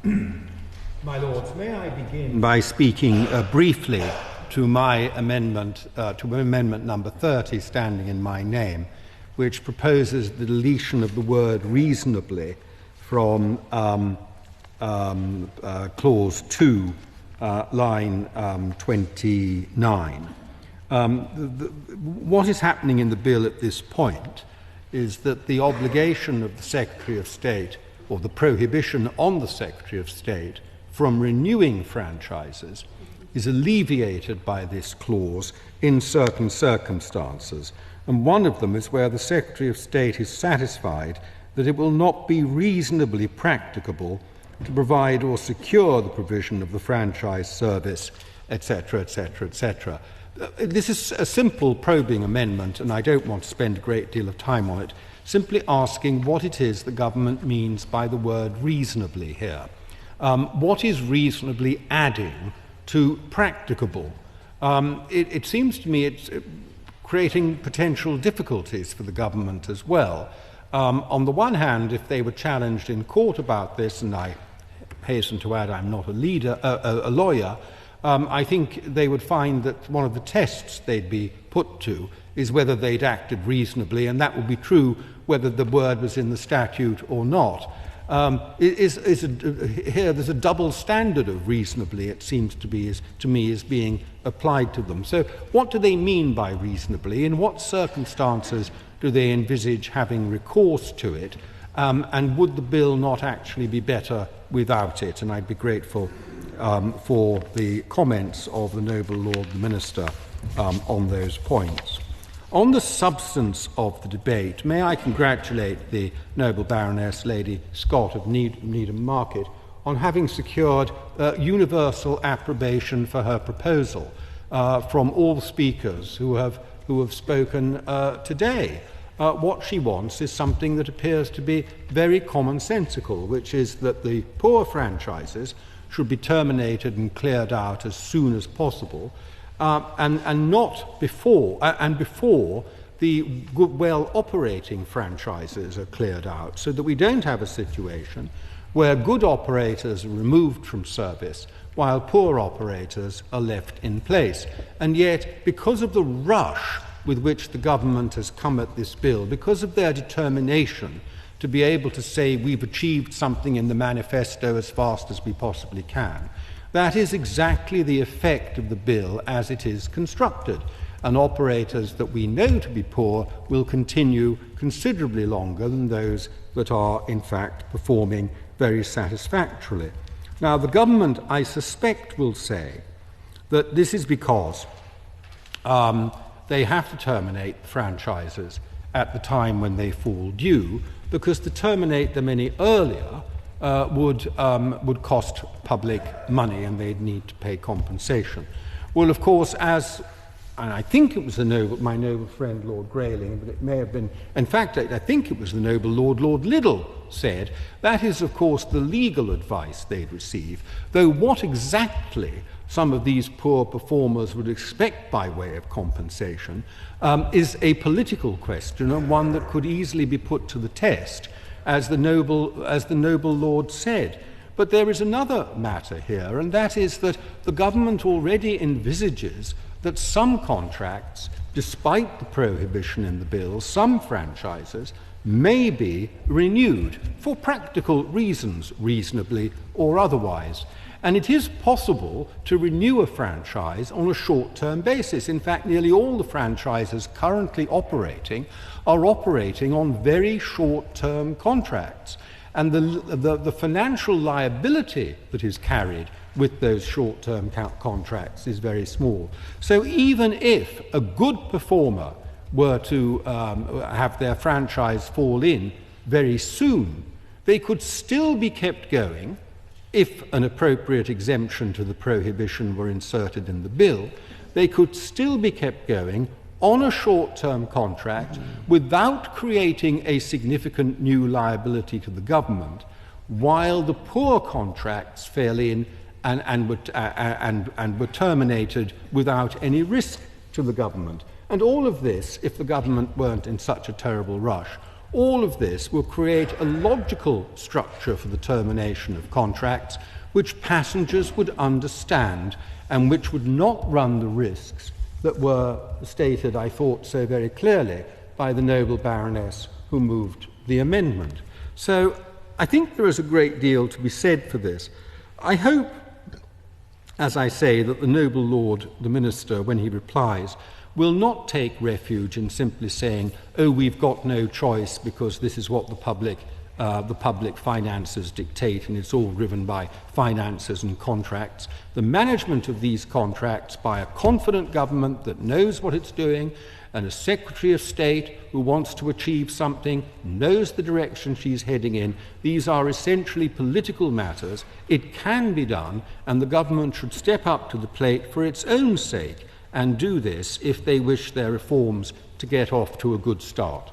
My Lords, may I begin by speaking briefly to my amendment, to amendment number 30, standing in my name, which proposes the deletion of the word reasonably from clause 2, line 29. What is happening in the bill at this point is that the obligation of the Secretary of State, or the prohibition on the Secretary of State from renewing franchises, is alleviated by this clause in certain circumstances. And one of them is where the Secretary of State is satisfied that it will not be reasonably practicable to provide or secure the provision of the franchise service, etc., etc., etc. This is a simple probing amendment, and I don't want to spend a great deal of time on it, simply asking what it is the government means by the word reasonably here. What is reasonably adding to practicable? It seems to me it's creating potential difficulties for the government as well. On the one hand, if they were challenged in court about this, and I hasten to add I'm not a lawyer, I think they would find that one of the tests they'd be put to is whether they'd acted reasonably, and that would be true whether the word was in the statute or not. Here there's a double standard of reasonably, it seems to me, is being applied to them. So what do they mean by reasonably? In what circumstances do they envisage having recourse to it? And would the bill not actually be better without it? And I'd be grateful for the comments of the noble Lord the Minister on those points. On the substance of the debate, may I congratulate the noble Baroness Lady Scott of Needham Market on having secured universal approbation for her proposal from all speakers who have spoken today. What she wants is something that appears to be very commonsensical, which is that the poor franchises should be terminated and cleared out as soon as possible, and not before, and before the good, well-operating franchises are cleared out, so that we don't have a situation where good operators are removed from service while poor operators are left in place. And yet, because of the rush with which the government has come at this bill, because of their determination to be able to say we've achieved something in the manifesto as fast as we possibly can, that is exactly the effect of the bill as it is constructed. And operators that we know to be poor will continue considerably longer than those that are, in fact, performing very satisfactorily. Now, the government, I suspect, will say that this is because they have to terminate franchises at the time when they fall due, because to terminate them any earlier would cost public money and they'd need to pay compensation. Well, of course, and I think it was my noble friend Lord Grayling, but it may have been, in fact, I think it was the noble Lord Liddell said, that is, of course, the legal advice they'd receive, though what exactly some of these poor performers would expect by way of compensation is a political question, and one that could easily be put to the test, as the noble Lord said. But there is another matter here, and that is that the government already envisages that some contracts, despite the prohibition in the bill, some franchises may be renewed for practical reasons, reasonably or otherwise. And it is possible to renew a franchise on a short-term basis. In fact, nearly all the franchises currently operating are operating on very short-term contracts. And the financial liability that is carried with those short-term contracts is very small. So even if a good performer were to have their franchise fall in very soon, they could still be kept going if an appropriate exemption to the prohibition were inserted in the bill. They could still be kept going on a short-term contract without creating a significant new liability to the government, while the poor contracts fell in and were terminated without any risk to the government. And all of this, if the government weren't in such a terrible rush, All of this will create a logical structure for the termination of contracts which passengers would understand and which would not run the risks that were stated, I thought, so very clearly by the noble Baroness who moved the amendment. So I think there is a great deal to be said for this. I hope, as I say, that the noble Lord, the Minister, when he replies, will not take refuge in simply saying, oh, we've got no choice because this is what the public finances dictate and it's all driven by finances and contracts. The management of these contracts by a confident government that knows what it's doing and a Secretary of State who wants to achieve something, knows the direction she's heading in. These are essentially political matters. It can be done, and the government should step up to the plate for its own sake and do this if they wish their reforms to get off to a good start.